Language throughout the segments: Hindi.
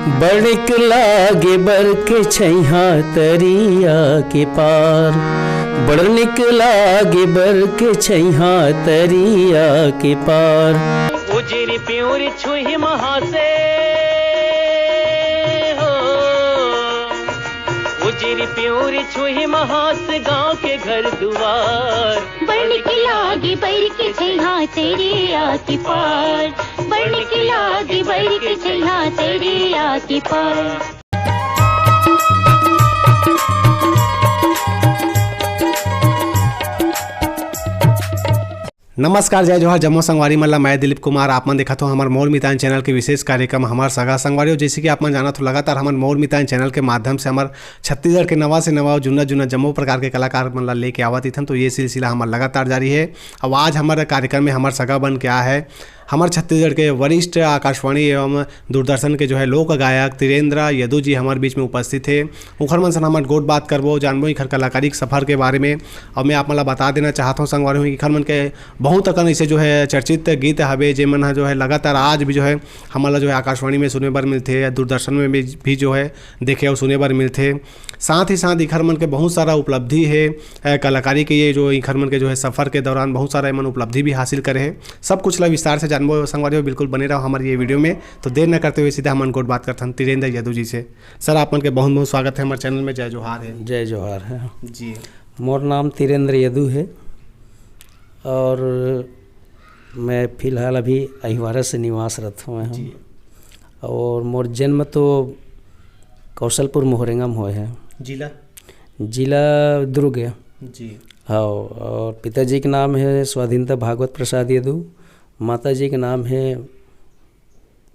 बड़ निक लागे बर के छैहा तरिया के पार, बड़ निक लागे बर के छैहा तरिया के पार। उजरी प्यूरी छुही महासे हो, उजरी प्यूरी छुही महास गांव के घर दुआर। बड़ निक लागे बर के छैहा तरिया के पार, बड़ निक लागे बर के छैहा तरिया के पार। नमस्कार, जय जोहार जम्मू संगवारी मल्ला। मैं दिलीप कुमार। आप मन देखा तो हमारे मोर मितान चैनल के विशेष कार्यक्रम हमार सगा संगवारी हो। जैसे कि आप मन जाना तो लगातार हमारे मोर मितान चैनल के माध्यम से हमारे छत्तीसगढ़ के नवा से नवा जुन्ना जुन्ना जम्मू प्रकार के कलाकार मन ला लेके आवत थन। तो ये सिलसिला हमारा लगातार जारी है। अब आज हमारे कार्यक्रम में हमारे सगा बन के आया है हमारे छत्तीसगढ़ के वरिष्ठ आकाशवाणी एवं दूरदर्शन के जो है लोक गायक तिरेंद्र यदू जी हमारे बीच में उपस्थित है। उखर मन से हमारे गोट बात करबो, जानबो इखर कलाकारी के सफ़र के बारे में। और मैं आप मला बता देना चाहता हूँ संगवारी हूँ इखर मन के बहुत अकन ऐसे जो है चर्चित गीत हवे जे मन जो है लगातार आज भी जो है हमारा जो है आकाशवाणी में सुने बर मिलते हैं, दूरदर्शन में भी जो है देखे और सुने बर मिलते। साथ ही साथ इखर मन के बहुत सारा उपलब्धि है कलाकारी के, ये जो इखर मन के जो है सफ़र के दौरान बहुत सारा मन उपलब्धि भी हासिल करे है। सब कुछ ला विस्तार से जानबो संगवारी हो, बिल्कुल बने रहो हमारे ये वीडियो में। तो देर न करते हुए सीधा हम उनको बात करते हैं तिरेंद्र यदू जी से। सर, आप मन के बहुत बहुत स्वागत है हमारे चैनल में। जय जोहार है। जय जोहार है जी। मोर नाम तिरेंद्र यदू है और मैं फ़िलहाल अभी अहिवारा से निवासरत हुए हैं। और मोर जन्म तो कौशलपुर मोहरेंगा में हुए है। जिला दुर्ग है जी। हाँ। और पिताजी के नाम है स्वाधीनता भागवत प्रसाद यदू, माता जी का नाम है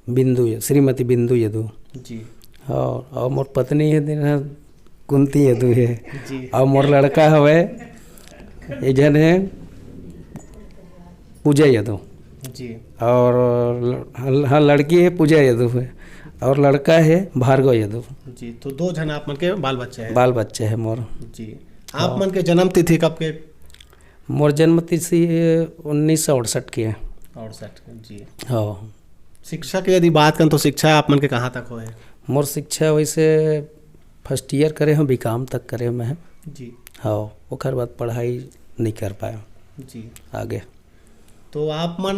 बिंदु, श्रीमती बिंदु यदू जी। हाँ। और मोर पत्नी है कुंती यदू है जी। और मोर लड़का हवे एक जन है पूजा यदू जी। और हाँ लड़की है पूजा यदू है और लड़का है भार्गव यदू जी। तो दो जन आप मन के बाल बच्चे हैं। बाल बच्चे हैं मोर। जी। आप मन के जन्म तिथि कब के? मोर जन्म तिथि 1968 की है। 68। जी। हाँ। शिक्षा की यदि बात करें तो शिक्षा आप मन के कहाँ तक हुए? मोर शिक्षा वैसे फर्स्ट ईयर करे हम, बीकॉम तक करे मैं। जी। हाँ, ओकर बाद पढ़ाई नहीं कर पाया जी आगे। तो आप मन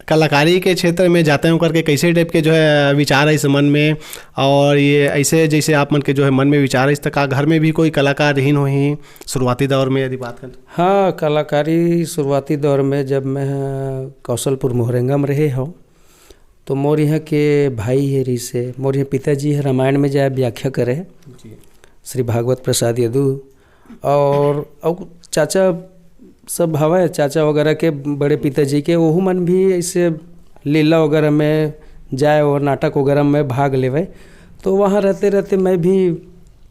कलाकारी के क्षेत्र में जाते हो करके कैसे टाइप के जो है विचार है इस मन में, और ये ऐसे जैसे आप मन के जो है मन में विचार है इस तक घर में भी कोई कलाकार रहीन हो ही शुरुआती दौर में यदि बात करें तो? हाँ, कलाकारी शुरुआती दौर में जब मैं कौशलपुर मोहरेंगा में रहे हो तो मोर यहाँ के भाई है री से मोर यहाँ पिताजी है रामायण में जाए व्याख्या करे जी। श्री भागवत प्रसाद यदू। और चाचा सब हवा चाचा वगैरह के बड़े पिताजी के वहू मन भी ऐसे लीला वगैरह में जाए और नाटक वगैरह में भाग लेवे। तो वहाँ रहते रहते मैं भी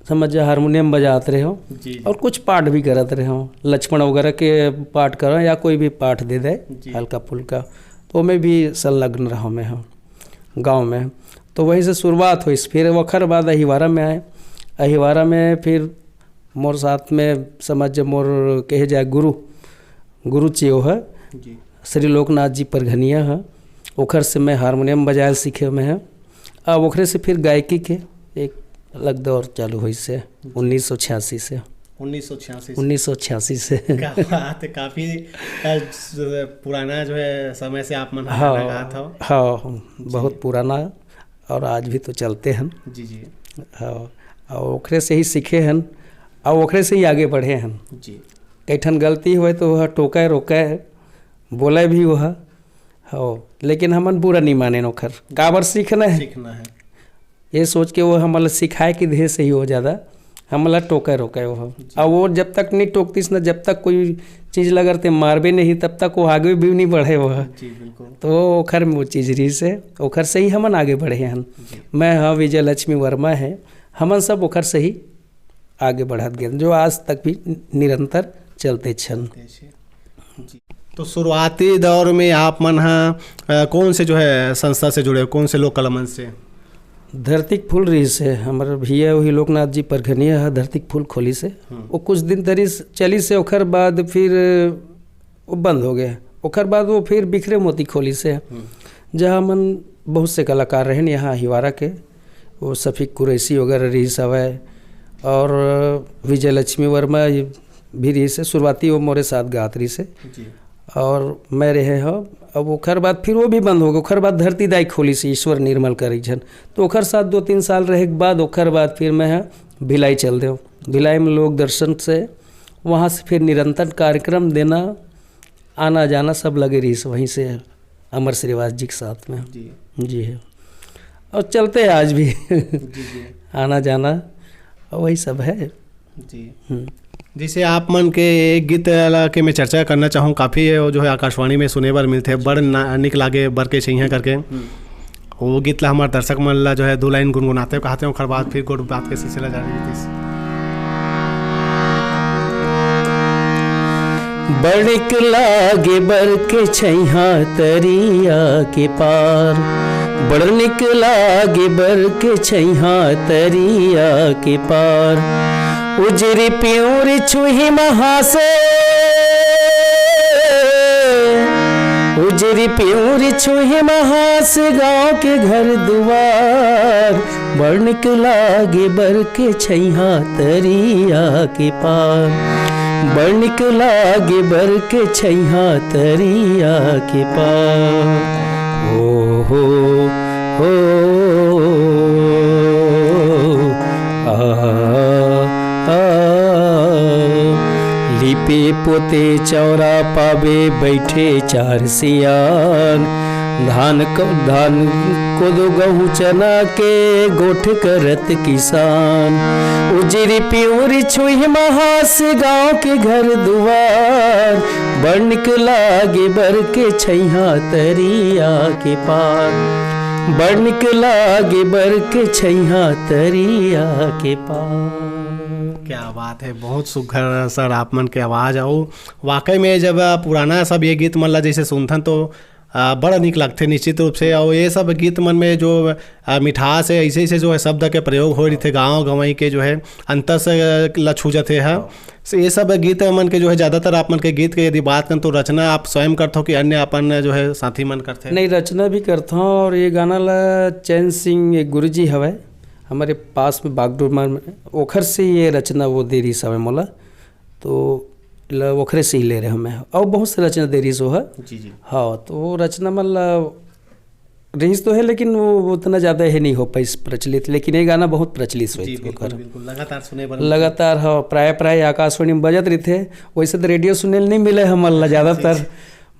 समझ हारमोनियम बजाते रहे हूँ और कुछ पाठ भी करते रहे हूँ। लक्ष्मण वगैरह के पाठ करो या कोई भी पाठ दे दे हल्का फुल्का, तो मैं भी संलग्न रहा मैं हूँ गाँव में। तो वहीं से शुरुआत हुई। फिर वखर बाद अहिवारा में आए। अहिवारा में फिर मोर साथ में समझ मोर कहे जाए गुरु चियो है श्री लोकनाथ जी परघनिया है। ओखर से मैं हारमोनियम बजाए सीखे में है। अब ओखरे से फिर गायकी के एक अलग दौर चालू हुई से 1986 से 1986 से काफ़ी पुराना जो है समय से आप मन लगा था। हाँ, बहुत पुराना और आज भी तो चलते हैं। जी जी। हाँ, और ओखरे से ही सीखे हैं और ओखरे से ही आगे बढ़े हैं। जी। कैठन गलती हुए तो वह टोका रोका बोले भी वह हो, लेकिन हमन बुरा नहीं माने नोखर काबर सीखना है ये सोच के वो हमला सिखाए कि धीरे से ही हो ज़्यादा हमला टोका रोका वो। और वो जब तक नहीं टोकतीस ना, जब तक कोई चीज़ लगते मारबे नहीं तब तक वो आगे भी नहीं बढ़े वह। तो ओखर में वो चीज़ रही से ओखर से ही हमन आगे बढ़े हैं। मैं हाँ विजय लक्ष्मी वर्मा है, हमन सब ओखर से ही आगे बढ़त गए जो आज तक भी निरंतर चलते छन। तो शुरुआती दौर में आप मन कौन से जो है संस्था से जुड़े, कौन से लोक कलामंच से? धरती फूल रही से हमारे भैया वही लोकनाथ जी परघनिया है धरती फूल खोली से। वो कुछ दिन तरी चली से ओखर बाद फिर वो बंद हो गया। ओखर बाद वो फिर बिखरे मोती खोली से जहाँ मन बहुत से कलाकार रहे यहाँ हिवारा के वो शफीक कुरैशी वगैरह रही सब है, और विजय लक्ष्मी वर्मा भी रही से, शुरुआती वो मोरे साथ गात रही से, और मैं रहे हो। अब ओखर बाद फिर वो भी बंद हो गया। ओखर बाद धरती दाई खोली से ईश्वर निर्मल करी छन, तो ओखर साथ 2-3 साल रहे के बाद ओखर बाद फिर मैं भिलाई चल दे। भिलाई में लोक दर्शन से वहाँ से फिर निरंतर कार्यक्रम देना आना जाना सब लगे रही से, वहीं से अमर श्रीवास जी के साथ में जी है, और चलते हैं आज भी आना जाना और वही सब है जी। जैसे आप मन के एक गीत के मैं चर्चा करना चाहूँ, काफ़ी जो है आकाशवाणी में सुने बर मिलते बड़ निक लागे बर के छैया करके, वो गीत ला हमारे दर्शक मन ला जो है 2 लाइन गुनगुनाते कहते हैं, ओखर बाद फिर गोड़ बात के सिलसिला जारी है। बड़क लागे बर के छैया तरिया के पार, बड़ निक लागे बर के छैया तरिया के पार, उजरी प्योर छुही महासे, उजरी प्योर छुही महास गाँव के घर दुआर, बड़ निक लागे बर के छैया तरिया के पार, बड़ निक लागे बर के छैया तरिया के पार। हो लिपे पोते चौरा पावे बैठे 4 सियान, धान को दो गहूँ चना के गोठ करत किसान, उजरी प्योरी छुई महास गाँव के घर दुआर, बड़ निक लागे बर के छैया तरिया के पार, बड़ निक लागे बर के छैया तरिया के पार। क्या बात है, बहुत सुघर सर आप मन के आवाज़ आओ। वाकई में जब पुराना सब ये गीत मन ला जैसे सुनथन तो बड़ा निक लगते निश्चित रूप से, और ये सब गीत मन में जो मिठास है ऐसे ऐसे जो है शब्द के प्रयोग हो रही थे गाँव गंवई के जो है अंतर से लछू जाते हैं। ये सब गीत मन के जो है ज़्यादातर आप मन के गीत के यदि बात करें तो रचना आप स्वयं करते हो कि अन्य अपन जो है साथी मन करते हैं? नहीं, रचना भी करता हूँ, और ये गाना ला चैन सिंह एक गुरु जी हवे हमारे पास में बागडोर में, ओखर से ये रचना वो दे रही समय मोला, तो ओखरे से ही ले रहे हमें, और बहुत से रचना दे रही सो है जी। हाँ, तो वो रचना मतलब रहीस तो है, लेकिन वो उतना ज़्यादा है नहीं हो पाई प्रचलित, लेकिन ये गाना बहुत प्रचलित हुई लगातार सुने लगातार। हाँ, प्राय आकाशवाणी में बजत रही थे, वैसे तो रेडियो सुने नहीं मिले हमारा, ज़्यादातर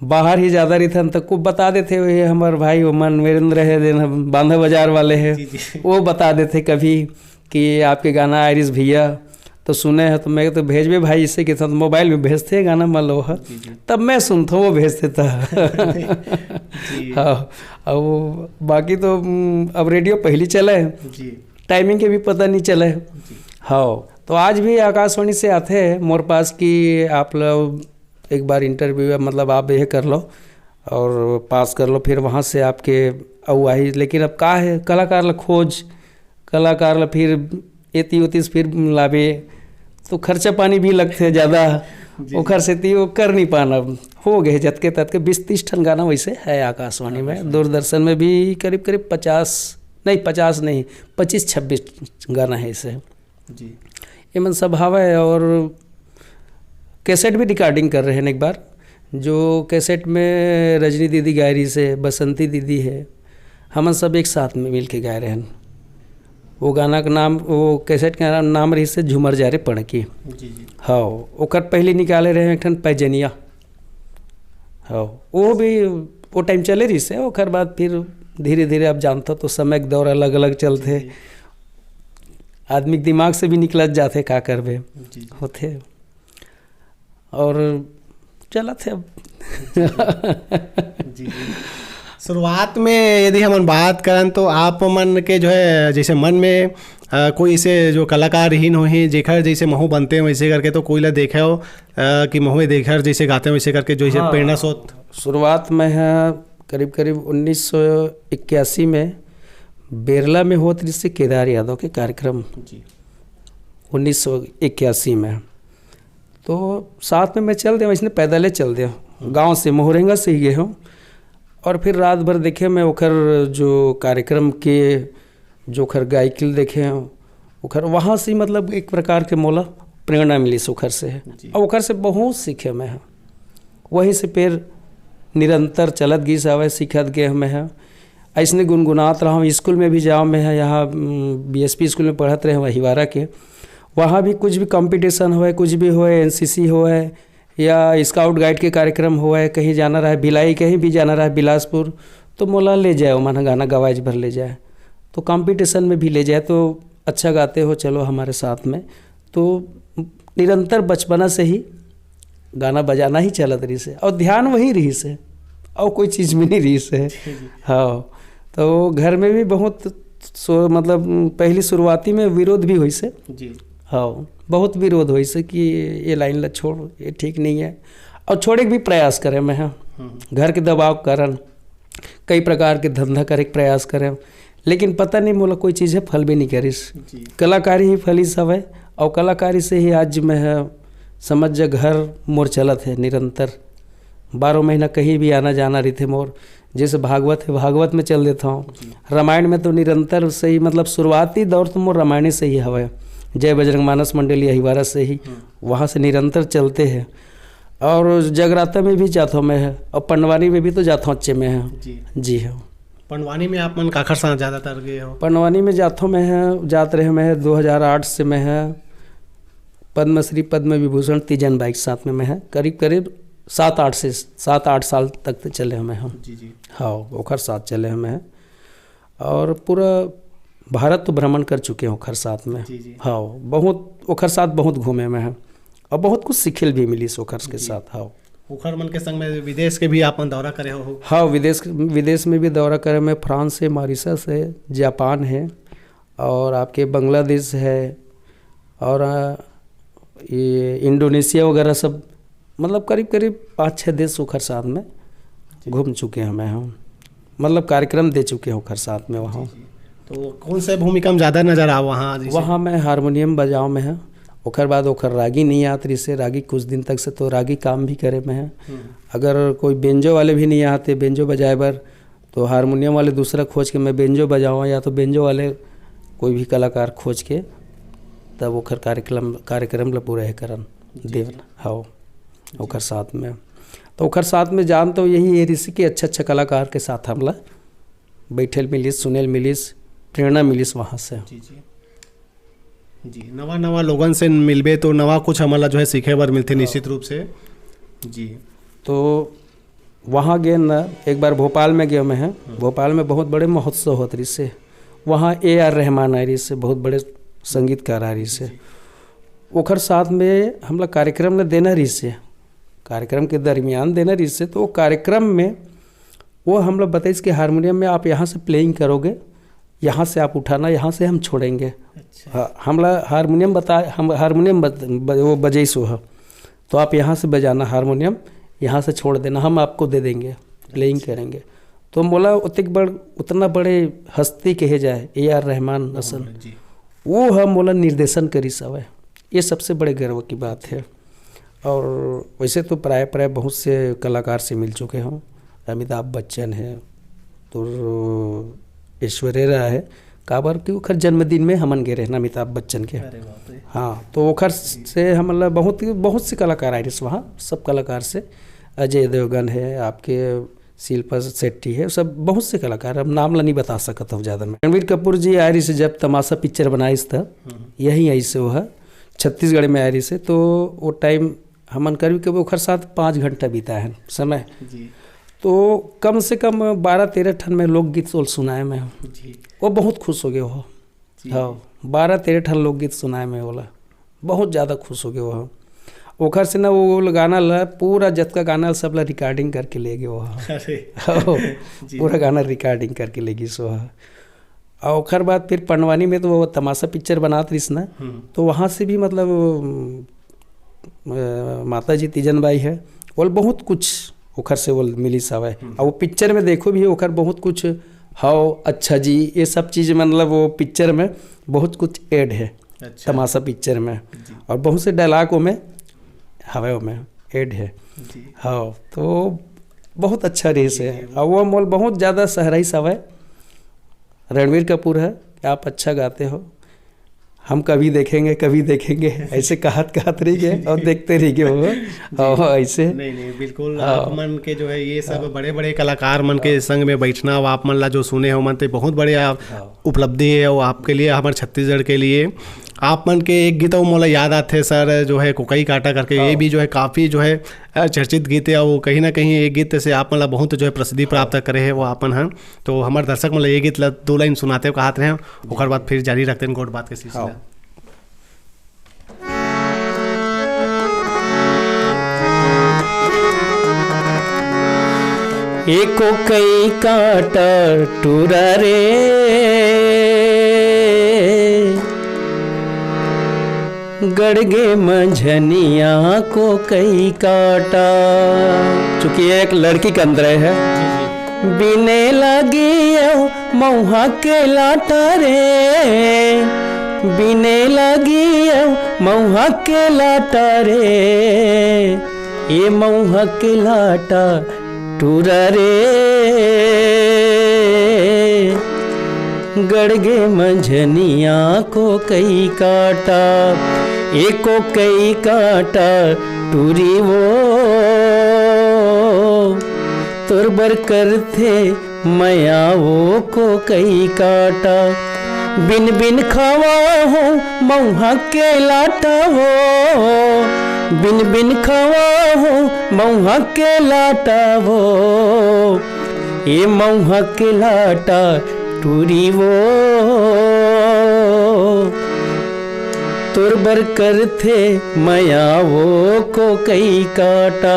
बाहर ही ज़्यादा रही था, तक को बता देते हुए हमारे भाई ओमन वीरेंद्र है बांधा बाजार वाले हैं, वो बता देते कभी कि आपके गाना आयरिस भैया तो सुने हैं, तो मैं तो भेजबे भाई इससे के साथ मोबाइल में भेजते गाना मान लो है, तब मैं सुनता वो भेजते था हाँ, अब वो बाकी तो अब रेडियो पहले चले, टाइमिंग के भी पता नहीं चले। हाँ, तो आज भी आकाशवाणी से आते हैं मोर पास कि आप लोग एक बार इंटरव्यू मतलब आप ये कर लो और पास कर लो, फिर वहाँ से आपके अगुवाही, लेकिन अब का है कलाकार ला खोज, कलाकार ला फिर एती उती फिर लावे, तो खर्चा पानी भी लगते ज़्यादा, वो खर्च से वो कर नहीं पाना, हो गए जतके ततके 20-30 टन गाना वैसे है आकाशवाणी में। दूरदर्शन में भी करीब 50 नहीं 25-26 गाना है इसे जी। ये मन स्वभाव है, और कैसेट भी रिकॉर्डिंग कर रहे हैं एक बार, जो कैसेट में रजनी दीदी गाय रही से, बसंती दीदी है, हम सब एक साथ में मिल के गाए रहे हैं। वो गाना का नाम, वो कैसेट का नाम रही से झूमर जा रे पढ़ की जी। हाँ, ओकर पहले निकाले रहे एक ठन पैजनिया, हाँ वो भी वो टाइम चले रही से, ओकर बाद फिर धीरे धीरे अब जानता तो समय के दौर अलग अलग चलते, आदमी के दिमाग से भी निकलत जाते का करबे होते, और चला थे अब जी। शुरुआत में यदि हम बात करें तो आप मन के जो है जैसे मन में कोई ऐसे जो कलाकारहीन हो ही जेखर जैसे महू बनते हैं वैसे करके, तो कोई ला देखे हो कि महू देखर जैसे गाते हैं वैसे करके जो इसे प्रेरणा स्रोत? शुरुआत में है करीब 1981 में बेरला में होत रही से केदार यादव के कार्यक्रम जी। 1981 में तो साथ में मैं चल दे, वैसे पैदल चल दे, गांव से मोहरेंगा से ही गए हूँ, और फिर रात भर देखे मैं ओखर जो कार्यक्रम के जोखर गायकिल देखे हैं ओखर वहाँ से मतलब एक प्रकार के मोला प्रेरणा मिली ओखर से है और ओखर से बहुत सीखे मैं है वहीं से फिर निरंतर चलत गई सावे सीखत गए मैं है ऐसने गुनगुनात रहा हूँ। स्कूल में भी जाओ मैं है यहाँ BSP स्कूल में पढ़त रहे हिवारा के वहाँ भी कुछ भी कंपटीशन हो कुछ भी हो NCC हो या स्काउट गाइड के कार्यक्रम हो कहीं जाना रहा भिलाई कहीं भी जाना रहा बिलासपुर तो मोला ले जाए माना गाना गवाज भर ले जाए तो कंपटीशन में भी ले जाए तो अच्छा गाते हो चलो हमारे साथ में। तो निरंतर बचपना से ही गाना बजाना ही चलत रही से और ध्यान वही रही से और कोई चीज़ में नहीं रही से। हाँ तो घर में भी बहुत मतलब पहली शुरुआती में विरोध भी हुई से जी। हाँ बहुत विरोध हुई से कि ये लाइन ला छोड़ ये ठीक नहीं है और छोड़े के भी प्रयास करें मैं हाँ घर के दबाव कारण कई प्रकार के धंधा करे के प्रयास करें लेकिन पता नहीं मोला कोई चीज़ है फल भी नहीं करिस। कलाकारी ही फली सब है और कलाकारी से ही आज मैं समझ जा घर मोर चलत है निरंतर 12 महीना कहीं भी आना जाना रही थे मोर जैसे भागवत है भागवत में चल देता हूँ रामायण में तो निरंतर से ही मतलब शुरुआती दौर तो मोर रामायण से ही हवा जय बजरंग मानस मंडली अहिवारा से ही वहाँ से निरंतर चलते हैं और जगराता में भी जाता हूँ मैं है और पंडवानी में भी तो जाता हूँ अच्छे में है जी हाँ। पंडवानी में आप मन काखर साथ ज़्यादातर गए हो? पंडवानी में जाता हूँ मैं है जाते रहे मैं 2008 से मैं है पद्मश्री पद्म विभूषण तीजन बाइक साथ में मैं है करीब 7-8 साल तक तो चले हमें हम जी। हाँ ओखर साथ चले हमें हैं और पूरा भारत तो भ्रमण कर चुके हैं ओखर साथ में जी। हाँ बहुत ओखर साथ बहुत घूमे में हैं और बहुत कुछ सीखल भी मिली ओखर के साथ। हाँ ओखर मन के संग में विदेश के भी आप दौरा करे हो? हाँ विदेश में भी दौरा करे में फ्रांस है मॉरिशस है जापान है और आपके बांग्लादेश है और ये इंडोनेशिया वगैरह सब मतलब करीब 5-6 देश ओखर साथ में घूम चुके हैं हम मतलब कार्यक्रम दे चुके हैं ओखर साथ में वहाँ। तो कौन से भूमिका में ज़्यादा नज़र आओ वहाँ मैं हारमोनियम बजाओ में है ओखर बाद ओखर रागी नहीं आती से रागी कुछ दिन तक से तो रागी काम भी करे में है अगर कोई बेंजो वाले भी नहीं आते बेंजो बजाए बर तो हारमोनियम वाले दूसरा खोज के मैं बेंजो बजाऊँ या तो बेंजो वाले कोई भी कलाकार खोज के तब ओखर कार्यक्रम ला पूरा है करन देव। हाँ ओखर साथ में तो ओखर साथ में जान तो यही है ऋषि के अच्छा कलाकार के साथ हमला बैठल मिलिस सुनेल मिलिस प्रेरणा मिलिस वहाँ से। जी नवा लोगन से मिलबे तो नवा कुछ हमारा जो है सीखे बार मिलते निश्चित रूप से जी। तो वहाँ गए ना एक बार भोपाल में गए मैं भोपाल में बहुत बड़े महोत्सव होते रही से वहाँ AR रहमान आ रही से बहुत बड़े संगीतकार आ रही से ओखर साथ में हम लोग कार्यक्रम में देना रही से कार्यक्रम के दरमियान देना रही से तो कार्यक्रम में वो हम लोग बताइए कि हारमोनियम में आप यहाँ से प्लेइंग करोगे यहाँ से आप उठाना यहाँ से हम छोड़ेंगे। हाँ हमला हारमोनियम हम हारमोनियम वो बजाइस हो तो आप यहाँ से बजाना हारमोनियम यहाँ से छोड़ देना हम आपको दे देंगे प्लेइंग करेंगे। तो बोला उतना बड़े हस्ती कहे जाए AR रहमान असल वो हम बोला निर्देशन करी सब है ये सबसे बड़े गर्व की बात है। और वैसे तो प्राय बहुत से कलाकार से मिल चुके हों अमिताभ बच्चन है तो ऐश्वर्या राय है काबर कि ओखर जन्मदिन में हमन गए रहे अमिताभ बच्चन के। हाँ तो ओखर से हम मतलब बहुत से कलाकार आए रहे वहाँ सब कलाकार से अजय देवगन है आपके शिल्पा शेट्टी है सब बहुत से कलाकार अब नाम ला नहीं बता सकता हूँ ज़्यादा मैं। रणबीर कपूर जी आ रही से जब तमाशा पिक्चर बनाई था यहीं आई से वो है छत्तीसगढ़ में आ रही से तो वो टाइम हमन करीब के ओखर साथ 5 घंटा बीता है समय जी। तो कम से कम 12-13 ठन में लोकगीत सुनाए मैं वो बहुत खुश हो गए वो। हाँ 12-13 ठन लोकगीत सुनाए मैं बोला बहुत ज़्यादा खुश हो गए वो ओखर से ना वो गाना ला पूरा जतका गाना सब ला रिकॉर्डिंग करके ले गए वो पूरा गाना रिकॉर्डिंग करके ले गई सो। और ओखर बाद फिर पंडवानी में तो वो तमाशा पिक्चर बनात रही ना तो वहाँ से भी मतलब माता जी तीजन बाई है वो बहुत कुछ ओखर से वो मिली सब है और वो पिक्चर में देखो भी ओखर बहुत कुछ हाउ अच्छा जी ये सब चीज़ मतलब वो पिक्चर में बहुत कुछ ऐड है तमाशा पिक्चर में और बहुत से डायलॉगों में हवा में ऐड है। हाँ तो बहुत अच्छा रेस है और वो मोल बहुत ज़्यादा सहराई सब है रणबीर कपूर है कि आप अच्छा गाते हो, हम कभी देखेंगे ऐसे कहत रही गए और देखते रह गए वो और ऐसे। नहीं बिल्कुल आप मन के जो है ये सब बड़े बड़े कलाकार मन के संग में बैठना और आप मन ला जो सुने हो मन तो बहुत बड़े उपलब्धि है और आपके लिए हमारे छत्तीसगढ़ के लिए। आप मन के एक गीत मोला याद आते सर जो है कोकई काटा करके, ये भी जो है काफ़ी जो है चर्चित गीत है और वो कहीं ना कहीं एक गीत से आप मतलब बहुत जो है प्रसिद्धि प्राप्त करे है वो आपन हैं। तो हमारे दर्शक मतलब ये गीत 2 लाइन सुनाते हो कहते हैं और बाद फिर जारी रखते हैं गोट बात के सिलसिला। एको कई काटा टूरा रे गड़गे मंझनिया को कई काटा। चूंकि एक लड़की के अंदर है, बिने लगी मऊहा के लाटा रे, बिने लगी मऊहा के लाटा रे, ये मऊहा के लाटा टूरा रे गड़गे मंझनिया को कई काटा, एको कई काटा टूरी वो तुरबर करते मया वो को कई काटा। बिन बिन खावा हो मऊहा के लाटा हो, बिन बिन खावा हो मऊहा के लाटा हो, ये मऊहा के लाटा टूरी वो तुरबर करते मया वो को कई काटा।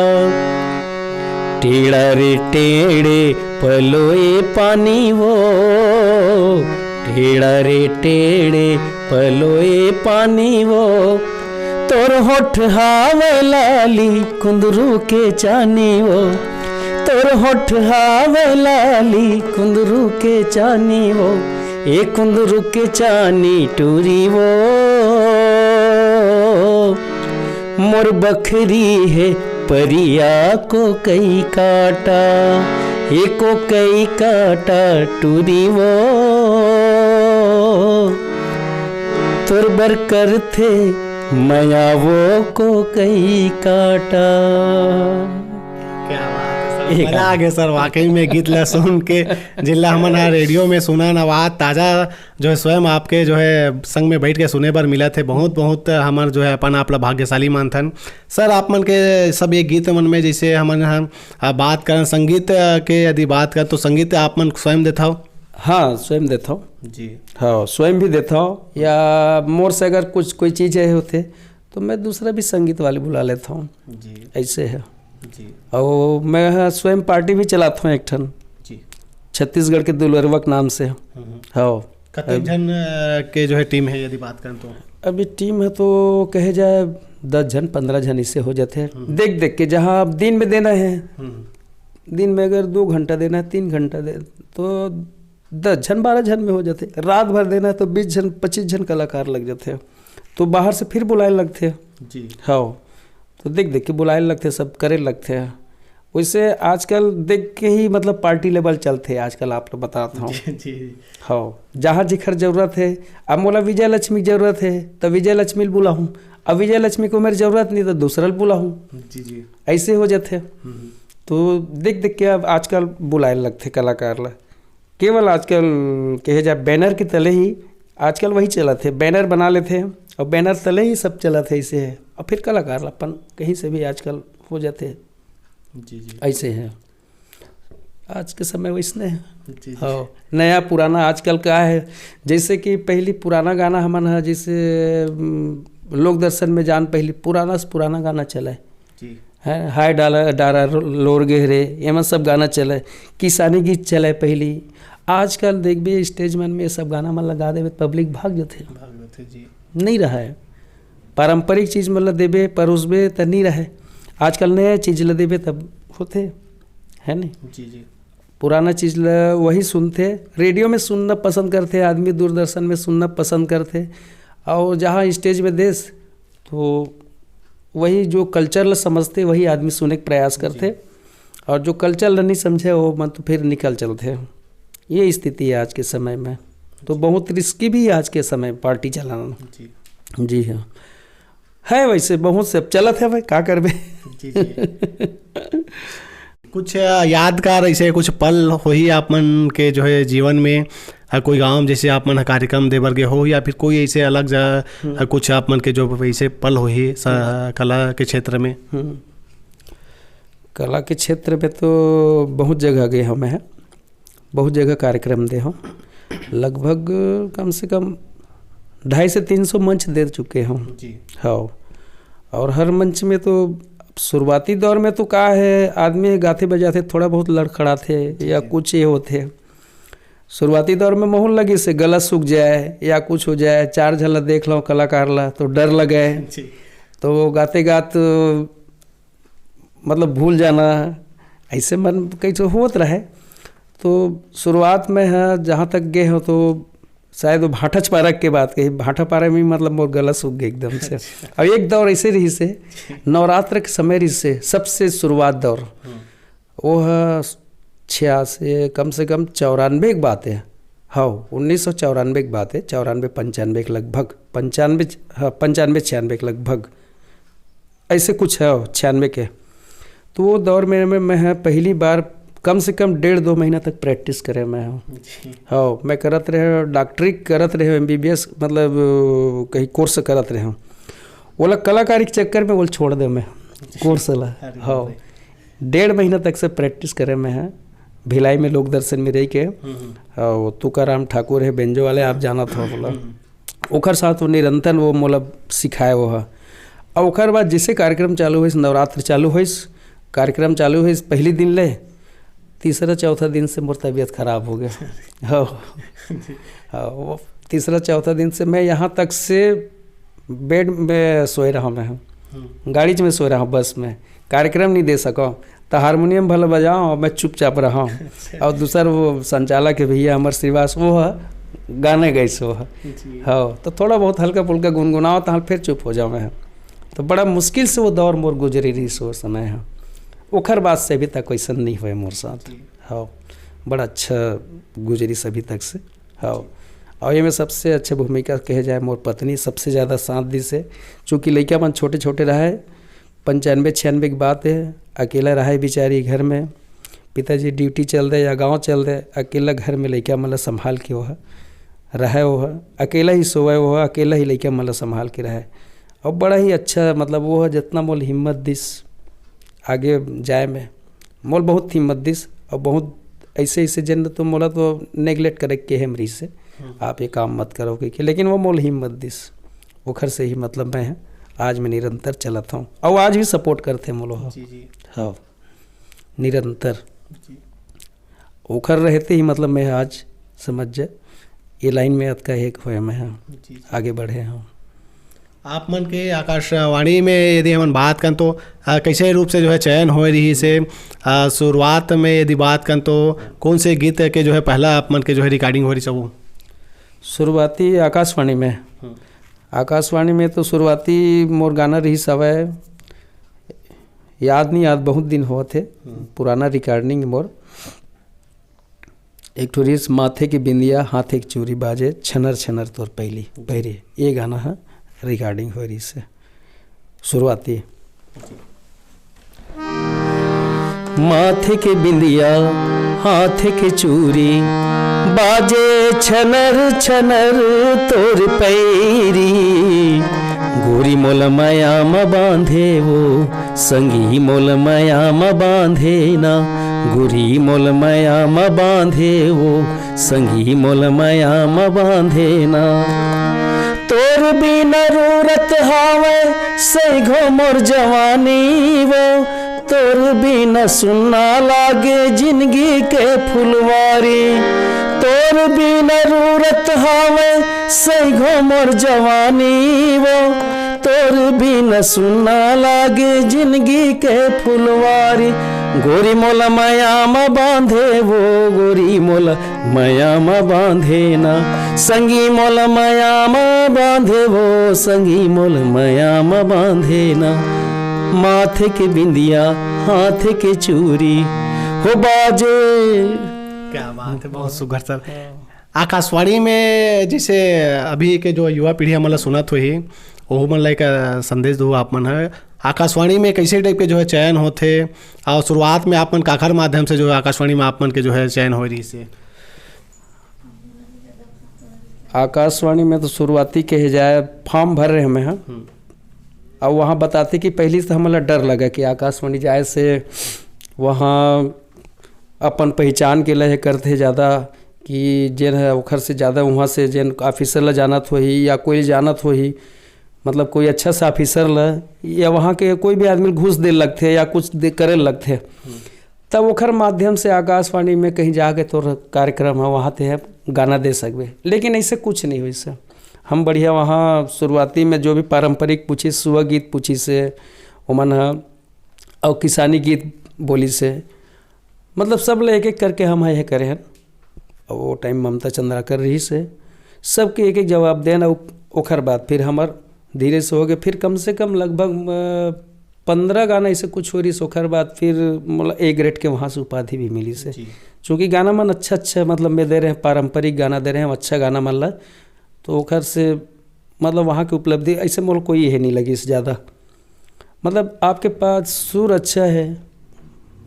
टेढ़ा रे टेढ़े पलोए पानी वो, टेढ़ा रे टेढ़े पलोए पानी वो, तोर होठ हावे लाली कुंदरू के चानी वो, तोर होठ हावे लाली कुंदरू के चानी वो, ये कुंदरू के चानी टूरी वो मोर बखरी है परिया को कई काटा, ये को कई काटा टूरी वो तुरबर करते मया वो को कई काटा। क्या बात है सर, मजा आ गया सर वाकई में गीत ला सुन के जिला हमन रेडियो में सुना नवाज ताज़ा जो है स्वयं आपके जो है संग में बैठ के सुने पर मिला थे। बहुत बहुत हमार जो है अपन आप भाग्यशाली मानथन सर। आप मन के सब ये गीत मन में जैसे हमन बात करें संगीत के यदि बात करें तो संगीत आप मन स्वयं देता हो? हाँ स्वयं देता हूँ जी। हाँ स्वयं भी देता हूँ, या मोर से अगर कुछ कोई चीज़ें होते तो मैं दूसरा भी संगीत वाले बुला लेता हूँ जी, ऐसे है जी। और मैं स्वयं पार्टी भी चलाता हूँ एक ठन जी, छत्तीसगढ़ के दुलरवक नाम से। हाँ कतने जन के जो है टीम है यदि बात करें तो? अभी टीम है तो कहे जाए 10 जन 15 जन इससे हो जाते हैं। देख देख के जहाँ आप दिन में देना है, दिन में अगर 2 घंटा देना है 3 घंटा दे तो 10 जन 12 जन में हो जाते। रात भर देना है तो 20 जन 25 जन कलाकार लग जाते हैं, तो बाहर से फिर बुलाए लगते हैं जी। हाँ तो देख देख के बुलाए लगते हैं, सब करे लगते हैं। वैसे आजकल देख के ही मतलब पार्टी लेवल चलते हैं आजकल, आप लोग बताता हूँ जी। हाँ जहाँ जिखर जरूरत है, अब मोला विजय लक्ष्मी की जरूरत है तो विजय लक्ष्मी बुलाऊँ, अब विजय लक्ष्मी को मेरी जरूरत नहीं तो दूसरा बुलाऊँ जी जी, ऐसे हो जाते हैं। तो देख देख के अब आजकल बुलाए लगते कलाकार ला। केवल आजकल कहे जाए बैनर के तले ही आजकल वही चला थे, बैनर बना लेते हैं और बैनर तले ही सब चला थे ऐसे है, और फिर कलाकार अपन कहीं से भी आजकल हो जाते हैं जी जी, ऐसे है आज के समय वैसने है। हाँ नया पुराना आजकल का है, जैसे कि पहली पुराना गाना हमन है जैसे लोक दर्शन में जान पहली पुराना से पुराना गाना चला है, हाय डाला डारा लोर गहरे एमन सब गाना चले, किसानी गीत चले पहली। आजकल देख भी स्टेज मन में सब गाना मन लगा देवे पब्लिक भाग जाते जी, नहीं रहा है पारंपरिक चीज़ मतलब देवे परोसबे तो नहीं रहे। आजकल नया चीज़ ल देवे तब होते है नहीं जी जी, पुराना चीज़ ल वही सुनते, रेडियो में सुनना पसंद करते आदमी, दूरदर्शन में सुनना पसंद करते, और जहाँ स्टेज में देश तो वही जो कल्चर ल समझते वही आदमी सुनने का प्रयास करते, और जो कल्चर नहीं समझे वो मन तो फिर निकल चलते। ये स्थिति है आज के समय में तो बहुत रिस्की भी है आज के समय पार्टी चलाना। जी हाँ, है वैसे बहुत से, अब चलत है भाई, का करबे। कुछ यादगार ऐसे कुछ पल हो ही आप मन के जो है जीवन में, कोई गांव जैसे आप मन कार्यक्रम दे बर के हो, या फिर कोई ऐसे अलग जगह कुछ आप मन के जो ऐसे पल हो ही कला के क्षेत्र में? कला के क्षेत्र में तो बहुत जगह गए हम हैं, बहुत जगह कार्यक्रम दे हम, लगभग कम से कम 250 से 300 मंच दे चुके हम। हाँ, और हर मंच में तो शुरुआती दौर में तो का है, आदमी गाते बजाते थोड़ा बहुत लड़खड़ाते या कुछ ये होते। शुरुआती दौर में माहौल लगे से गला सूख जाए या कुछ हो जाए, 4 झलक देख लो कलाकार ला तो डर लगे, तो गाते गात मतलब भूल जाना, ऐसे मन कैसे होत रहे। तो शुरुआत में है जहाँ तक गए हो तो शायद वो भाटा पारक के बात कही, भाटा पारक में मतलब मोर गला सूख गई एकदम से। और एक दौर ऐसे रही से नवरात्र के समय रही से सबसे शुरुआत दौर वो है 86 कम से कम 94 की बात है। हाँ, 1994 की बात है, 94-95 के लगभग, 95-96 के लगभग ऐसे कुछ है 96 के। तो वो दौर में मैं पहली बार कम से कम 1.5-2 महीना तक प्रैक्टिस करे मैं हूँ। हाँ, मैं करत रहे डॉक्टरी करत रहे, MBBS मतलब कहीं कोर्स करत रहे हूँ, बोला कलाकारी के चक्कर में बोल छोड़ दे मैं कोर्स ला। हाँ, 1.5 महीना तक से प्रैक्टिस करे मैं है, भिलाई में लोक दर्शन में रह के। हाँ, तुकाराम ठाकुर है बेंजो वाले, आप जाना था बोला, ओखर साथ वो निरंतर वो मतलब सिखाए वो है। और ओखर बाद जैसे कार्यक्रम चालू हुई, नवरात्र चालू हुई, कार्यक्रम चालू हुई, पहली दिन ले 3-4 दिन से मोर तबीयत खराब हो गया। हाँ, वो 3-4 दिन से मैं यहाँ तक से बेड में सोए रहा, मैं गाड़ी में सोए रहा, बस में कार्यक्रम नहीं दे सका, तो हारमोनियम भले बजाओ मैं चुपचाप रहा। और दूसर वो संचालक है भैया अमर श्रीवास, वो है गाने गए सो है। हाँ, तो थोड़ा बहुत हल्का फुल्का गुनगुनाओ तो फिर चुप हो जाओ मैं। तो बड़ा मुश्किल से वो दौर मोर गुजरी रही सो समय है, ओखर बाद से अभी तक क्वेश्चन नहीं हुए मोर साथ। हाँ, बड़ा अच्छा गुजरी सभी तक से। हाँ, और ये में सबसे अच्छे भूमिका कहे जाए मोर पत्नी सबसे ज़्यादा साथ दी से, चूँकि लड़का मन छोटे छोटे रहे, 95-96 की बात है, अकेला रहा है बेचारी घर में, पिताजी ड्यूटी चल दे या गांव चल दे, अकेला घर में लड़का मतलब संभाल के वो है रहे, वो है अकेला ही सोए, वो है अकेला ही लड़का मतलब संभाल के रहे। और बड़ा ही अच्छा मतलब वो है, जितना मोल हिम्मत दिस आगे जाए में, मोल बहुत हिम्मत दिस, और बहुत ऐसे ऐसे जन तो मोला तो नेगलेक्ट करे के हेमरी से आप ये काम मत करोगे कि, लेकिन वो मोल हिम्मत दिस ओखर से ही मतलब मैं है आज मैं निरंतर चलता हूँ, और आज भी सपोर्ट करते मोलो। हाँ, निरंतर ओखर रहते ही मतलब मैं आज समझ जाए ये लाइन में अत का एक हुए मैं आगे बढ़े हूँ। आप मन के आकाशवाणी में यदि हम बात करें तो कैसे रूप से जो है चयन हो रही से, शुरुआत में यदि बात करें तो कौन से गीत के जो है पहला आप मन के जो है रिकॉर्डिंग हो रही सब? शुरुआती आकाशवाणी में, आकाशवाणी में तो शुरुआती मोर गाना रही सब है, याद नहीं, याद बहुत दिन हुआ थे, पुराना रिकॉर्डिंग मोर एक ठो रीस माथे की बिंदिया हाथ एक चूरी बाजे छनर छनर तोर पहली पहरे, ये गाना है रिकॉर्डिंग हो रही से शुरुआती। माथे के बिंदिया हाथ के चूरी बाजे छनर छनर तोर पैरी, गोरी मोल माया म बांधे वो संगी मोल माया म बांधे ना, गोरी मोल माया म बांधे वो संगी मोल माया म बांधे ना, तोर बिना रूरत हावे सैघो मोर जवानी वो, तोर बिना सुनना लागे जिंदगी के फुलवारी, तोर बिना रूरत हावे सैघो मोर जवानी वो, तोर बिना सुनना लागे जिंदगी के फुलवारी, गोरी मोला माया म बांधे वो, गोरी मोला माया म बांधे ना, संगी मोला माया म बांधे वो, संगी मोला माया म बांधे ना, माथे के बिंदिया हाथ के चूरी हो बाजे। क्या बात है, बहुत सुघर सर। आकाशवाणी में जैसे अभी के जो युवा पीढ़ी हमन ला सुनत होही ओहू मन ला एक संदेश दो आप मन है आकाशवाणी में कैसे टाइप के जो है चयन होते और शुरुआत में आप मन काखर माध्यम से जो है आकाशवाणी में आप मन के जो है चयन हो रही से। आकाशवाणी में तो शुरुआती कहे जाए फॉर्म भर रहे हमें, हाँ। अब वहाँ बताते कि पहले से हमारा डर लगा कि आकाशवाणी जाए से वहाँ अपन पहचान के लिए करते ज़्यादा कि जेन है ओखर से ज़्यादा वहाँ से जेन ऑफिसर ला जानत होही या कोई जानत होही, मतलब कोई अच्छा सा ऑफिसर ला या वहाँ के कोई भी आदमी घूस दे लगते या कुछ दे करे लगते, तब ओखर माध्यम से आकाशवाणी में कहीं जाके तो कार्यक्रम है वहाँ ते है गाना दे सकबे। लेकिन ऐसे कुछ नहीं हुई से हम बढ़िया वहाँ शुरुआती में जो भी पारंपरिक पूछी सुआ गीत पूछी से ओमन है और किसानी गीत बोली से, मतलब सब ले एक एक करके हम यह करे हैं। और वो टाइम ममता चंद्राकर रही से सबके एक एक जवाब देना। ओखर बाद फिर हमार धीरे से हो गए, फिर कम से कम लगभग 15 गाना ऐसे कुछ हो रही से। ओखर बाद फिर मतलब ए ग्रेड के वहाँ से उपाधि भी मिली से, चूँकि गाना मन अच्छा मतलब में दे रहे हैं, पारंपरिक गाना दे रहे हैं, अच्छा गाना मन ला, तो ओखर से मतलब वहाँ की उपलब्धि ऐसे मोल कोई है नहीं लगी इससे ज़्यादा। मतलब आपके पास सुर अच्छा है,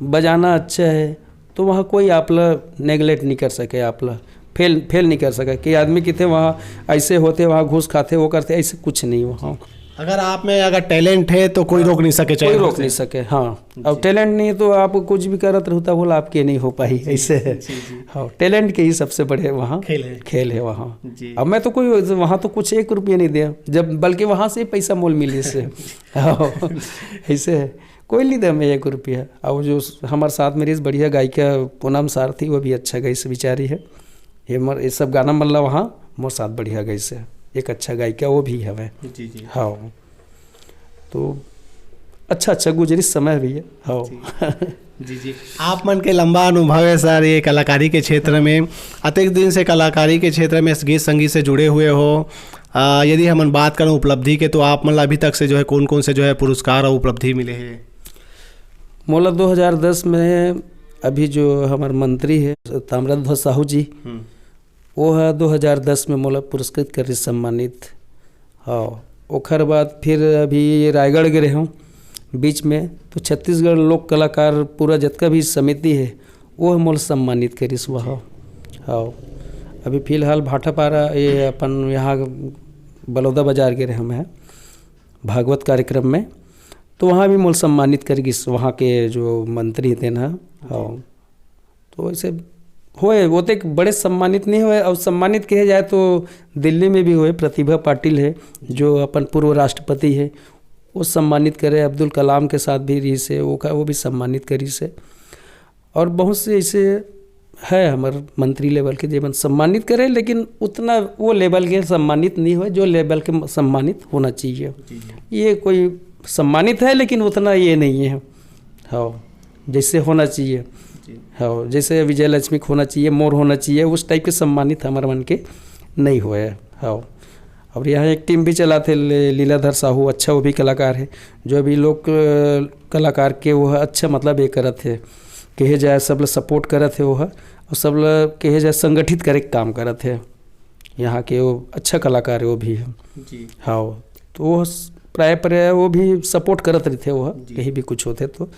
बजाना अच्छा है, तो वहाँ कोई आपला नेगलेक्ट नहीं कर सके, आपला फेल नहीं कर सके कि आदमी कितने वहाँ ऐसे होते, वहाँ घूस खाते, वो करते, ऐसे कुछ नहीं वहाँ। अगर आप में अगर टैलेंट है तो कोई रोक नहीं सके, कोई रोक नहीं सके। हाँ, अब टैलेंट नहीं है तो आप कुछ भी करत रहता बोला आपके नहीं हो पाई, ऐसे है। हाँ, टैलेंट के ही सबसे बड़े वहाँ खेल है वहाँ। अब मैं तो कोई वहाँ तो कुछ 1 रुपया नहीं दिया, जब बल्कि वहाँ से पैसा मोल मिली इससे। ऐसे है, कोई नहीं दे हमें 1 रुपया। और जो हमारे साथ मेरी बढ़िया गायिका पूनम सारथी, वो भी अच्छा गई से बिचारी है। ये सब गाना मल्ला वहाँ मोर साथ बढ़िया गई से एक अच्छा गायिका वो भी है। जी जी। हाँ, तो अच्छा गुजरी समय भी है। हाँ जी जी। आप मन के लंबा अनुभव है सर ये कलाकारी के क्षेत्र में, अत्यधिक दिन से कलाकारी के क्षेत्र में गीत संगीत से जुड़े हुए हो। यदि हम बात करें उपलब्धि के, तो आप मतलब अभी तक से जो है कौन कौन से जो है पुरस्कार और उपलब्धि मिले हैं? मोला 2010 में अभी जो हमारे मंत्री है ताम्रध्वज साहू जी, वो है 2010 में मोला पुरस्कृत कर सम्मानित। हाँ, ओखर बाद फिर अभी रायगढ़ गए हूँ बीच में, तो छत्तीसगढ़ लोक कलाकार पूरा जितना भी समिति है वो मोल सम्मानित करिस वहाँ। हाँ, अभी फिलहाल भाटापारा ये अपन यहाँ बलौदा बाजार गए हम हैं भागवत कार्यक्रम में, तो वहाँ भी मोल सम्मानित करेगी वहाँ के जो मंत्री थे ना। हाँ, तो ऐसे होए वो तो एक बड़े सम्मानित नहीं हुए। और सम्मानित कहे जाए तो दिल्ली में भी हुए, प्रतिभा पाटिल है जो अपन पूर्व राष्ट्रपति है, वो सम्मानित करे। अब्दुल कलाम के साथ भी रही से वो भी सम्मानित करी से। और बहुत से ऐसे है हमारे मंत्री लेवल के जीवन सम्मानित करे, लेकिन उतना वो लेवल के सम्मानित नहीं हुए जो लेवल के सम्मानित होना चाहिए। ये कोई सम्मानित है लेकिन उतना ये नहीं है। हाँ, जैसे होना चाहिए। हाँ, जैसे विजय लक्ष्मी होना चाहिए, मोर होना चाहिए, उस टाइप के सम्मानित हमारे मन के नहीं हुए। हाँ, और यहाँ एक टीम भी चलाते लीलाधर साहू, अच्छा वो भी कलाकार है, जो अभी लोग कलाकार के वो अच्छा मतलब ये करत है कहे जाए सब लोग सपोर्ट करत है वो है, और सब लोग कहे जाए संगठित करे काम करत है। यहाँ के वो अच्छा कलाकार है वो भी है जी। हाँ, तो वो प्राय वो भी सपोर्ट करत रहते वो कहीं भी कुछ होते तो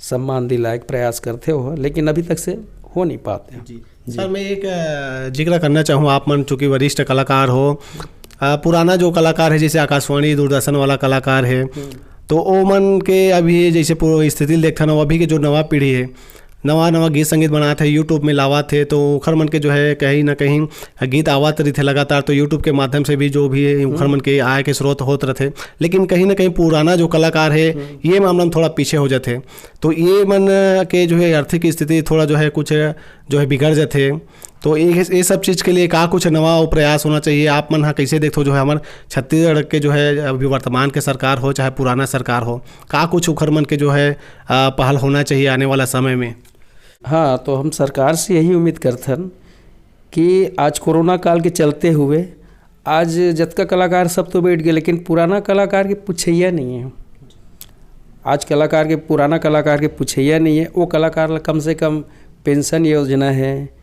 सम्मान दिलायक प्रयास करते हो, लेकिन अभी तक से हो नहीं पाते जी। सर मैं एक जिक्र करना चाहूँ, आप मन चूँकि वरिष्ठ कलाकार हो, पुराना जो कलाकार है जैसे आकाशवाणी दूरदर्शन वाला कलाकार है, तो ओ मन के अभी जैसे पूरी स्थिति देखता ना, अभी के जो नवा पीढ़ी है नवा गीत संगीत बनाते हैं, यूट्यूब में लावा थे, तो उखर मन के जो है कहीं ना कहीं गीत आवात रही थे लगातार, तो यूट्यूब के माध्यम से भी जो भी है उखर मन के आय के स्रोत होते रहते, लेकिन कहीं ना कहीं पुराना जो कलाकार है ये मामला में थोड़ा पीछे हो जाते, तो ये मन के जो है आर्थिक स्थिति थोड़ा जो है कुछ जो है बिगड़ जाते। तो ये सब चीज़ के लिए का कुछ नवा प्रयास होना चाहिए। आप मन हाँ कैसे देखते हो जो है हमारे छत्तीसगढ़ के जो है अभी वर्तमान के सरकार हो चाहे पुराना सरकार हो, का कुछ उखर मन के जो है पहल होना चाहिए आने वाला समय में? हाँ, तो हम सरकार से यही उम्मीद करते हैं कि आज कोरोना काल के चलते हुए आज जतका कलाकार सब तो बैठ गए, लेकिन पुराना कलाकार के पूछैया नहीं है। आज पुराना कलाकार के पूछैया नहीं है। वो कलाकार कम से कम पेंशन योजना है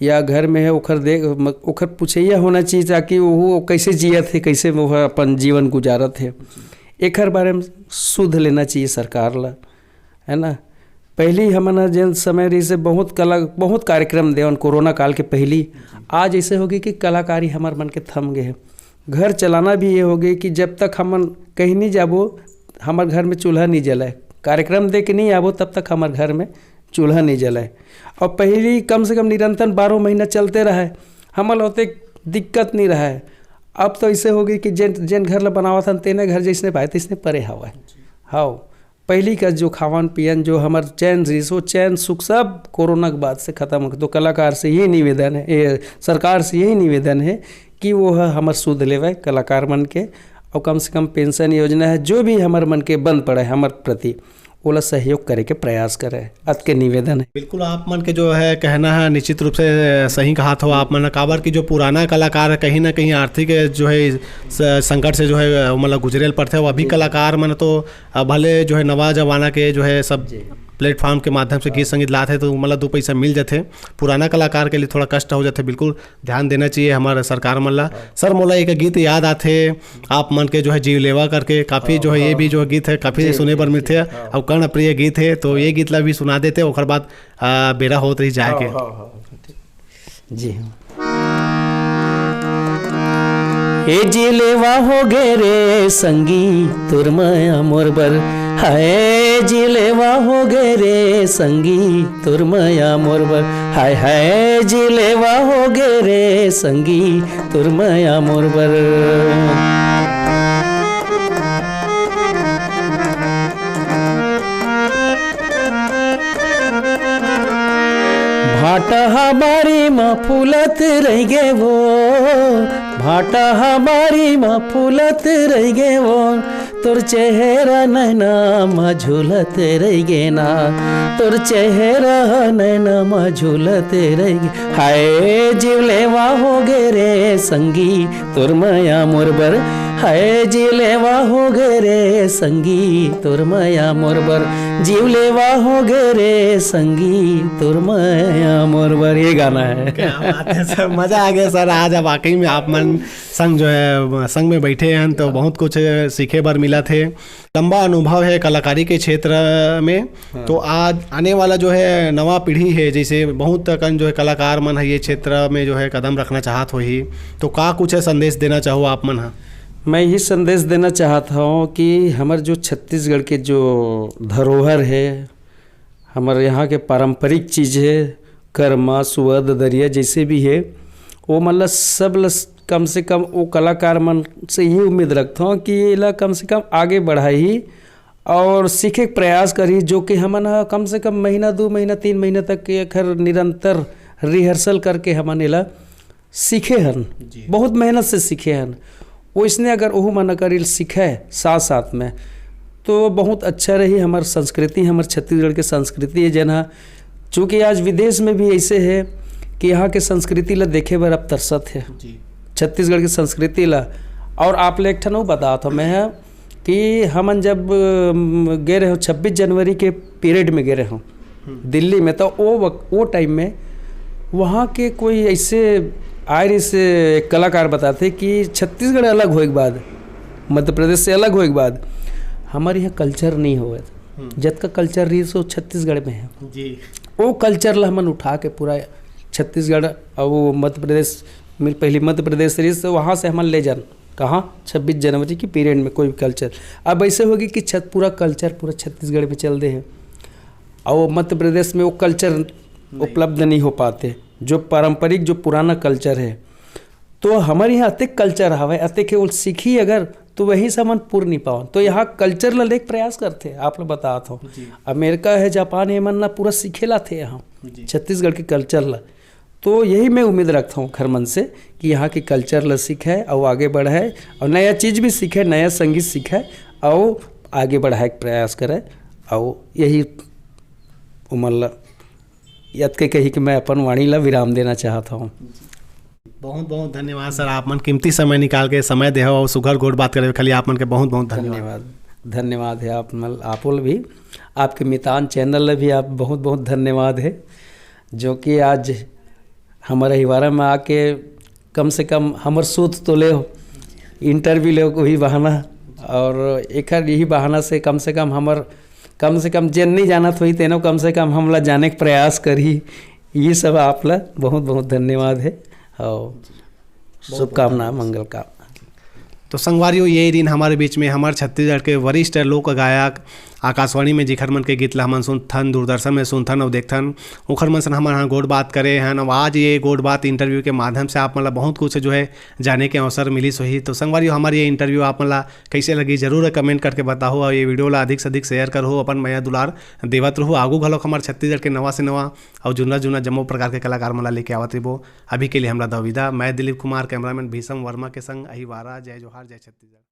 या घर में है ओखर पूछैया होना चाहिए ताकि वो कैसे जियत है, कैसे वो अपन जीवन गुजारत है, एकर बारे में सुध लेना चाहिए सरकार ला, है ना। पहली हमन जन समय रही से बहुत कार्यक्रम देवन कोरोना काल के पहली। आज ऐसे हो गई कि कलाकारी हमार मन के थम गए हैं। घर चलाना भी ये हो गई कि जब तक हमन कहीं नहीं जाबो हमार घर में चूल्हा नहीं जलाए, कार्यक्रम दे के नहीं आबो तब तक हमार घर में चूल्हा नहीं जलाए। और पहली कम से कम निरंतर 12 महीना चलते रहा, हमार होते दिक्कत नहीं रहा है। अब तो ऐसे हो गई कि जिन घर ला बनावा था तेने घर जैसने पाए तैसने परे हवा। हाँ, पहली का जो खावन पियन जो हमार चैन रही सो चैन सुख सब कोरोना के बाद से ख़त्म हो गया। तो कलाकार से यही निवेदन है, सरकार से यही निवेदन है कि वो हमार सुध लेवे कलाकार मन के, और कम से कम पेंशन योजना है जो भी हमार मन के बंद पड़े हमार प्रति ओला सहयोग करे के प्रयास करे, अत के निवेदन है। बिल्कुल आप मन के जो है कहना है निश्चित रूप से सही कहा था आप मन। काबर की जो पुराना कलाकार है कहीं ना कहीं आर्थिक जो है संकट से जो है मतलब गुजरेल पड़ते, वो अभी कलाकार मन तो भले जो है नवा जमाना के जो है सब प्लेटफॉर्म के माध्यम से गीत संगीत लाते तो मतलब 2 पैसा मिल जाते, पुराना कलाकार के लिए थोड़ा कष्ट हो जाते। बिल्कुल ध्यान देना चाहिए हमारे सरकार मन ला। सर मोला एक गीत याद आते आप मन के जो है जीवलेवा करके, काफ़ी जो है ये भी जो गीत है काफ़ी सुने पर मिलते और कर्ण प्रिय गीत है, तो ये गीत ला भी सुना देते और बाद बेरा होत रही जाए के। जी हे जीलेवा हो गे रे संगी तुर माया मोर बर, हाय जीलेवा हो गे रे संगी तुर माया मोर बर, हाय हाय जीलेवा हो गे रे संगी तुर माया मोर बर। भाटा हमारी माँ फूलत रह गे वो, भाटा हमारी माँ फूलत रह गे वो, तोर चेहरा नैना माँ झूलत रह गे ना, तोर चेहरा नैना माँ झूलत रह गे, हाय जीवलेवा हो गे रे संगी तोर माया मोर बर, हाय जीवलेवा हो गे रे संगी तोर माया मोर बर, जीवलेवा हो गे रे संगी तोर माया मोर बर। ये गाना है। क्या बात है सर, मज़ा आ गया सर। आज वाकई में आप मन संग जो है संग में बैठे हैं तो बहुत कुछ सीखे बर मिला थे। लंबा अनुभव है कलाकारी के क्षेत्र में, तो आज आने वाला जो है नवा पीढ़ी है, जैसे बहुत कन जो है कलाकार मन है ये क्षेत्र में जो है कदम रखना चाहत हो ही, तो का कुछ है संदेश देना चाहो आप मन? हाँ, मैं यही संदेश देना चाहता हूँ कि हमारे जो छत्तीसगढ़ के जो धरोहर है, हमारे यहाँ के पारंपरिक चीज़ है, कर्मा सुअद दरिया जैसे भी है, वो मतलब सब कम से कम वो कलाकार मन से ये उम्मीद रखता हूँ कि ये कम से कम आगे बढ़ाई और सीखे प्रयास करी, जो कि हमन कम से कम महीना 2 महीना 3 महीना तक एक निरंतर रिहर्सल करके हमन एला सीखे हन, बहुत मेहनत से सीखे हन। वो इसने अगर ओहू मन कर सीखे साथ साथ में तो बहुत अच्छा रही हमार संस्कृति, हमार छत्तीसगढ़ के संस्कृति है जना, चूँकि आज विदेश में भी ऐसे है कि यहाँ के संस्कृति ला देखे बर अब तरसत है छत्तीसगढ़ की संस्कृति ला। और आप ले एक ठन बता था मैं कि हमन जब गए रहे 26 जनवरी के पीरियड में गए रहे दिल्ली में, तो वो टाइम में वहाँ के कोई ऐसे आए से कलाकार बताते कि छत्तीसगढ़ अलग होए के बाद, मध्य प्रदेश से अलग होए के बाद हमारे यहाँ कल्चर नहीं हुआ था, जब का कल्चर रही सो छत्तीसगढ़ में है जी। वो कल्चर ला हमन उठा के पूरा छत्तीसगढ़ और वो मध्य प्रदेश में, पहले मध्य प्रदेश रही तो वहाँ से हमन ले जान कहाँ 26 जनवरी की पीरियड में कोई कल्चर। अब ऐसे होगी कि पूरा कल्चर पूरा छत्तीसगढ़ में चल दे हैं और मध्य प्रदेश में वो कल्चर उपलब्ध नहीं हो पाते, जो पारंपरिक जो पुराना कल्चर है। तो हमारे यहाँ अतिक कल्चर हवा अतिक है, वो सीखी अगर तो वहीं से मन पूर्ण नहीं पाओ, तो यहाँ कल्चर ला लेके प्रयास करते आप लोग बता था। अमेरिका है, जापान है, मन ना पूरा सीखेला थे यहाँ छत्तीसगढ़ के कल्चर ला। तो यही मैं उम्मीद रखता हूँ खर मन से कि यहाँ के कल्चर ला सीखे और आगे बढ़ाए और नया चीज़ भी सीखे, नया संगीत सीखे और आगे बढ़ाए के प्रयास करे। और यही उमर यद के कही कि मैं अपन वाणी ला विराम देना चाहता हूँ। बहुत बहुत धन्यवाद सर, आप मन कीमती समय निकाल के समय दे और सुघर गोट बात करे खाली आप मन के बहुत बहुत धन्यवाद। धन्यवाद है आप भी, आपके मितान चैनल भी आप बहुत बहुत धन्यवाद है, जो कि आज हमारे हिवारा में आके कम से कम हमर शोध तो ले इंटरव्यू ले को ही बहाना, और एक यही बहाना से कम जे नहीं जानत हुई तेनो कम से कम हमला जाने के प्रयास करी। ये सब आपला बहुत बहुत धन्यवाद है और शुभकामना, मंगल कामना। तो संगवारियों, ये दिन हमारे बीच में हमारे छत्तीसगढ़ के वरिष्ठ लोक गायक आकाशवाणी में जिखर मन के गीत ला हमन सुनथन, दूरदर्शन में सुनथन और देखथन, ओखर मन से हमन यहाँ गोड बात करे हैं। और आज ये गोड बात इंटरव्यू के माध्यम से आप मतलब बहुत कुछ जो है जाने के अवसर मिली सोही। तो संगवारियों, हमारी ये इंटरव्यू आप मतलब कैसे लगी जरूर कमेंट करके बताओ, और ये वीडियो ला अधिक से अधिक शेयर करो, अपन मया दुलार देवत रहो। आगू घलोक हमारे छत्तीसगढ़ के नवा से नवा और जुना जुना जम्मो प्रकार के कलाकार मला लेके आवत रहो। अभी के लिए हमरा दविदा, मैं दिलीप कुमार, कैमरामैन भीषम वर्मा के संग अहिवारा। जय जोहार, जय छत्तीसगढ़।